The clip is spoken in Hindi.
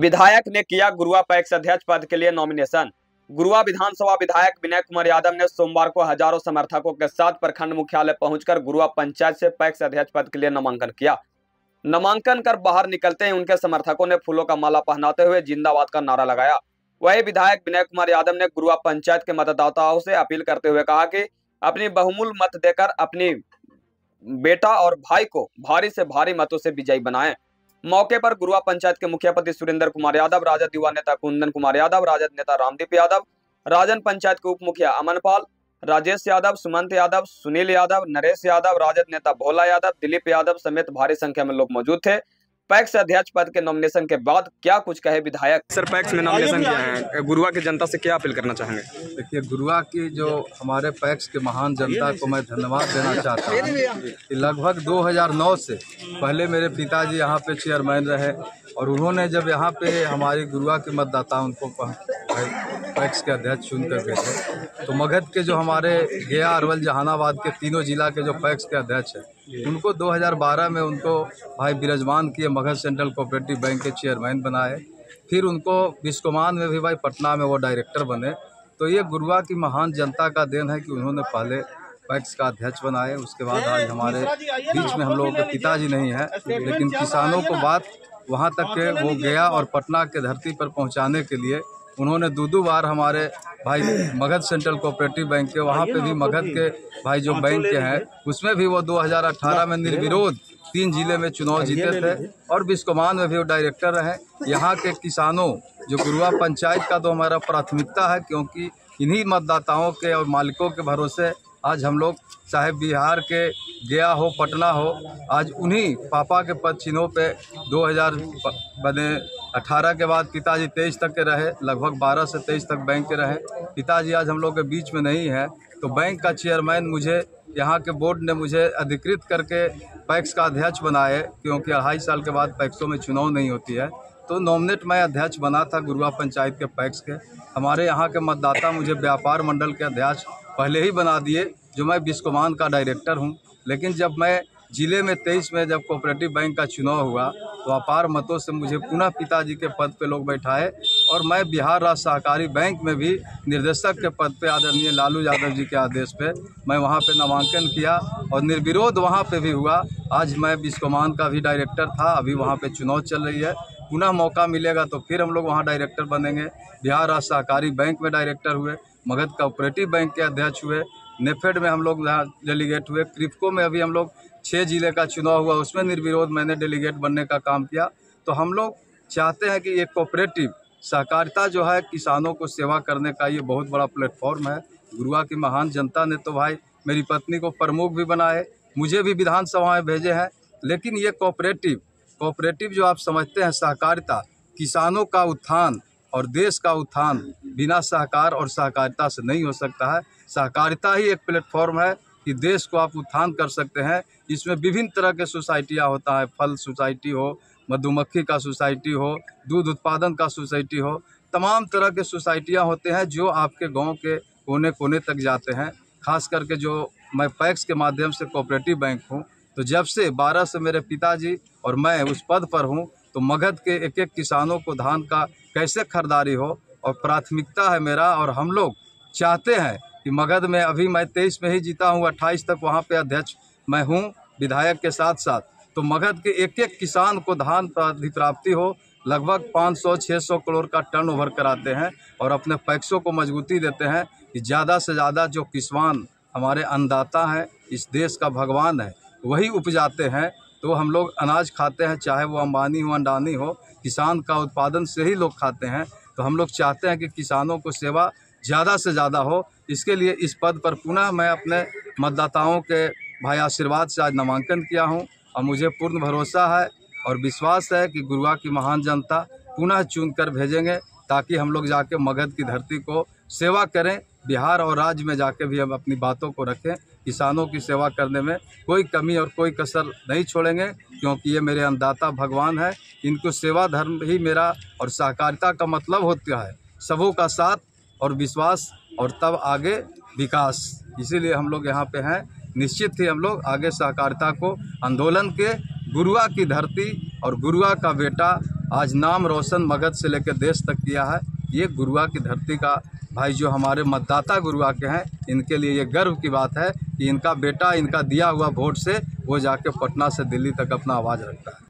विधायक ने किया गुरुआ पैक्स अध्यक्ष पद के लिए नॉमिनेशन। गुरुआ विधानसभा विधायक विनय कुमार यादव ने सोमवार को हजारों समर्थकों के साथ प्रखंड मुख्यालय पहुंचकर गुरुआ पंचायत से पैक्स अध्यक्ष पद के लिए नामांकन किया। नामांकन कर बाहर निकलते ही उनके समर्थकों ने फूलों का माला पहनाते हुए जिंदाबाद का नारा लगाया। वही विधायक विनय कुमार यादव ने गुरुआ पंचायत के मतदाताओं से अपील करते हुए कहा कि अपनी बहुमूल्य मत देकर अपनी बेटा और भाई को भारी से भारी मतों से विजयी बनाएं। मौके पर गुरुआ पंचायत के मुखियापति सुरेंद्र कुमार यादव, राजद युवा नेता कुंदन कुमार यादव, राजद नेता रामदीप यादव, राजन पंचायत के उप मुखिया अमनपाल, राजेश यादव, सुमंत यादव, सुनील यादव, नरेश यादव, राजद नेता भोला यादव, दिलीप यादव समेत भारी संख्या में लोग मौजूद थे। पैक्स अध्यक्ष पद के नॉमिनेशन के बाद क्या कुछ कहे विधायक। सर, पैक्स में नॉमिनेशन किया है, गुरुआ की जनता से क्या अपील करना चाहेंगे? देखिए, गुरुआ की जो हमारे पैक्स के महान जनता को मैं धन्यवाद देना चाहता हूँ कि लगभग 2009 से पहले मेरे पिताजी यहाँ पे चेयरमैन रहे और उन्होंने जब यहाँ पे हमारी गुरुआ के मतदाता उनको पैक्स के अध्यक्ष चुन कर भेजे, तो मगध के जो हमारे गया, अरवल, जहानाबाद के तीनों जिला के जो पैक्स के अध्यक्ष हैं उनको 2012 में उनको भाई विराजमान किए, मगध सेंट्रल कोऑपरेटिव बैंक के चेयरमैन बनाए। फिर उनको बिस्कोमान में भी भाई पटना में वो डायरेक्टर बने। तो ये गुरुआ की महान जनता का देन है कि उन्होंने पहले पैक्स का अध्यक्ष बनाए। उसके बाद आज हमारे बीच में हम लोगों के पिताजी नहीं है, लेकिन किसानों को बात वहाँ तक के वो गया और पटना के धरती पर पहुँचाने के लिए उन्होंने दो बार हमारे भाई मगध सेंट्रल कोऑपरेटिव बैंक के, वहाँ पे भी मगध के भाई जो बैंक के हैं उसमें भी वो 2018 में निर्विरोध 3 जिले में चुनाव जीते थे और बिस्कोमान में भी वो डायरेक्टर रहे। यहाँ के किसानों जो गुरुआ पंचायत का तो हमारा प्राथमिकता है, क्योंकि इन्हीं मतदाताओं के और मालिकों के भरोसे आज हम लोग चाहे बिहार के गया हो, पटना हो, आज उन्हीं पापा के पद चिन्हों पे 2018 के बाद पिताजी 23 तक के रहे, लगभग 12 से 23 तक बैंक के रहे। पिताजी आज हम लोग के बीच में नहीं है, तो बैंक का चेयरमैन मुझे यहाँ के बोर्ड ने मुझे अधिकृत करके पैक्स का अध्यक्ष बनाए, क्योंकि 2.5 साल के बाद पैक्सों में चुनाव नहीं होती है। तो नॉमिनेट मैं अध्यक्ष बना था गुरुआ पंचायत के पैक्स के। हमारे यहाँ के मतदाता मुझे व्यापार मंडल के अध्यक्ष पहले ही बना दिए, जो मैं बिस्कोमान का डायरेक्टर हूँ। लेकिन जब मैं जिले में 23 में जब कोऑपरेटिव बैंक का चुनाव हुआ तो अपार मतों से मुझे पुनः पिताजी के पद पे लोग बैठाए और मैं बिहार राज्य सहकारी बैंक में भी निर्देशक के पद पे आदरणीय लालू यादव जी के आदेश पे मैं वहाँ पे नामांकन किया और निर्विरोध वहाँ पे भी हुआ। आज मैं बिस्कोमान का भी डायरेक्टर था, अभी वहाँ पे चुनाव चल रही है। पुनः मौका मिलेगा तो फिर हम लोग वहाँ डायरेक्टर बनेंगे। बिहार राज्य सहकारी बैंक में डायरेक्टर हुए, मगध कोऑपरेटिव बैंक के अध्यक्ष हुए, नेफेड में हम लोग डेलीगेट हुए, क्रिप्को में अभी हम लोग 6 जिले का चुनाव हुआ, उसमें निर्विरोध मैंने डेलीगेट बनने का काम किया। तो हम लोग चाहते हैं कि ये कोऑपरेटिव सहकारिता जो है किसानों को सेवा करने का ये बहुत बड़ा प्लेटफॉर्म है। गुरुआ की महान जनता ने तो भाई मेरी पत्नी को प्रमुख भी बनाए, मुझे भी विधानसभा में भेजे हैं। लेकिन ये कोऑपरेटिव जो आप समझते हैं सहकारिता, किसानों का उत्थान और देश का उत्थान बिना सहकार और सहकारिता से नहीं हो सकता है। सहकारिता ही एक प्लेटफॉर्म है कि देश को आप उत्थान कर सकते हैं। इसमें विभिन्न तरह के सोसाइटियाँ होता है, फल सोसाइटी हो, मधुमक्खी का सोसाइटी हो, दूध उत्पादन का सोसाइटी हो, तमाम तरह के सोसाइटियाँ होते हैं जो आपके गांव के कोने कोने तक जाते हैं। खास करके जो मैं पैक्स के माध्यम से कोऑपरेटिव बैंक हूँ, तो जब से 12 से मेरे पिताजी और मैं उस पद पर हूँ, तो मगध के एक एक किसानों को धान का कैसे खरीदारी हो और प्राथमिकता है मेरा। और हम लोग चाहते हैं कि मगध में अभी मैं 23 में ही जीता हूँ, 28 तक वहाँ पे अध्यक्ष मैं हूँ विधायक के साथ साथ। तो मगध के एक एक किसान को धान अधिप्राप्ति हो, लगभग 500-600 करोड़ का टर्नओवर कराते हैं और अपने पैक्सों को मजबूती देते हैं कि ज़्यादा से ज़्यादा जो किसान हमारे अन्नदाता हैं, इस देश का भगवान है, वही उपजाते हैं। तो हम लोग अनाज खाते हैं, चाहे वो अंबानी हो, अंडानी हो, किसान का उत्पादन से ही लोग खाते हैं। तो हम लोग चाहते हैं कि किसानों को सेवा ज़्यादा से ज़्यादा हो। इसके लिए इस पद पर पुनः मैं अपने मतदाताओं के भाई आशीर्वाद से आज नामांकन किया हूं और मुझे पूर्ण भरोसा है और विश्वास है कि गुरुआ की महान जनता पुनः चुनकर भेजेंगे, ताकि हम लोग जाके मगध की धरती को सेवा करें, बिहार और राज्य में जाके भी हम अपनी बातों को रखें। किसानों की सेवा करने में कोई कमी और कोई कसर नहीं छोड़ेंगे, क्योंकि ये मेरे अन्नदाता भगवान है। इनको सेवा धर्म ही मेरा और सहकारिता का मतलब होता है सबों का साथ और विश्वास और तब आगे विकास। इसीलिए हम लोग यहाँ पे हैं। निश्चित ही हम लोग आगे सहकारिता को आंदोलन के गुरुआ की धरती और गुरुआ का बेटा आज नाम रोशन मगध से लेकर देश तक किया है। ये गुरुआ की धरती का भाई जो हमारे मतदाता गुरुआ के हैं, इनके लिए ये गर्व की बात है कि इनका बेटा इनका दिया हुआ वोट से वो जाके पटना से दिल्ली तक अपना आवाज़ रखता है।